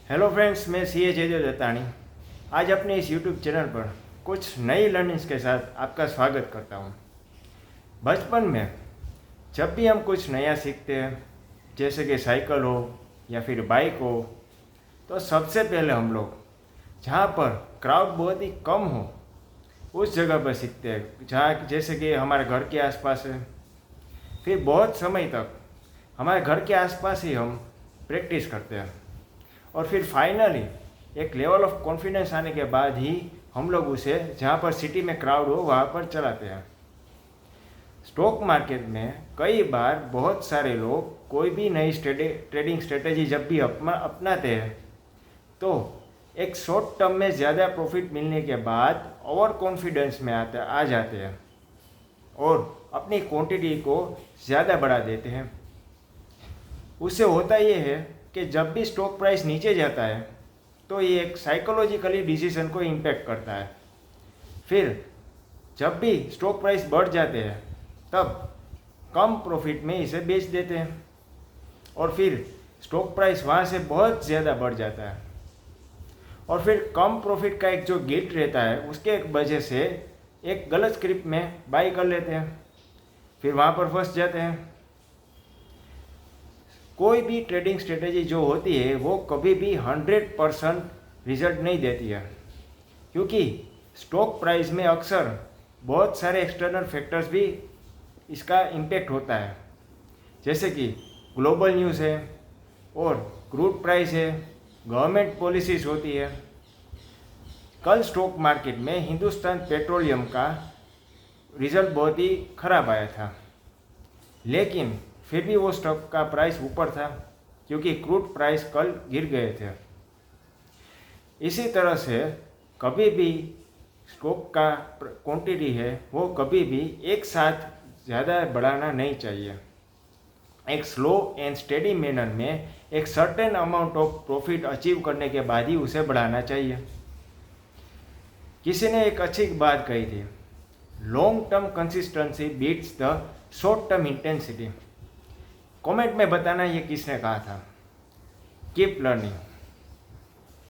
Hello friends, मैं सी ए जयदेव दत्तानी आज अपने इस यूट्यूब चैनल पर कुछ नई लर्निंग्स के साथ आपका स्वागत करता हूँ। बचपन में जब भी हम कुछ नया सीखते हैं, जैसे कि साइकिल हो या फिर बाइक हो, तो सबसे पहले हम लोग जहाँ पर क्राउड बहुत ही कम हो उस जगह पर सीखते हैं, जहाँ जैसे कि हमारे घर के आसपास है। फिर बहुत समय तक हमारे घर के आसपास ही हम प्रैक्टिस करते हैं और फिर फाइनली एक लेवल ऑफ कॉन्फिडेंस आने के बाद ही हम लोग उसे जहाँ पर सिटी में क्राउड हो वहाँ पर चलाते हैं। स्टॉक मार्केट में कई बार बहुत सारे लोग कोई भी नई ट्रेडिंग स्ट्रेटेजी जब भी अपनाते हैं तो एक शॉर्ट टर्म में ज़्यादा प्रॉफिट मिलने के बाद ओवर कॉन्फिडेंस में आ जाते हैं और अपनी क्वांटिटी को ज़्यादा बढ़ा देते हैं। उससे होता ये है कि जब भी स्टॉक प्राइस नीचे जाता है तो ये एक साइकोलॉजिकली डिसीजन को इम्पेक्ट करता है। फिर जब भी स्टॉक प्राइस बढ़ जाते हैं तब कम प्रॉफिट में इसे बेच देते हैं और फिर स्टॉक प्राइस वहाँ से बहुत ज़्यादा बढ़ जाता है और फिर कम प्रॉफिट का एक जो गिल्ट रहता है उसके वजह से एक गलत स्क्रिप्ट में बाई कर लेते हैं, फिर वहाँ पर फंस जाते हैं। कोई भी ट्रेडिंग स्ट्रेटेजी जो होती है वो कभी भी 100% रिजल्ट नहीं देती है, क्योंकि स्टॉक प्राइस में अक्सर बहुत सारे एक्सटर्नल फैक्टर्स भी इसका इम्पेक्ट होता है, जैसे कि ग्लोबल न्यूज़ है और क्रूड प्राइस है, गवर्नमेंट पॉलिसीज़ होती है। कल स्टॉक मार्केट में हिंदुस्तान पेट्रोलियम का रिज़ल्ट बहुत ही ख़राब आया था, लेकिन फिर भी वो स्टॉक का प्राइस ऊपर था क्योंकि क्रूड प्राइस कल गिर गए थे। इसी तरह से कभी भी स्टॉक का क्वांटिटी है वो कभी भी एक साथ ज़्यादा बढ़ाना नहीं चाहिए। एक स्लो एंड स्टेडी मैनर में एक certain amount of profit achieve करने के बाद ही उसे बढ़ाना चाहिए। किसी ने एक अच्छी बात कही थी, long term consistency beats the short term intensity. Comment में बताना ये किसने कहा था। Keep learning.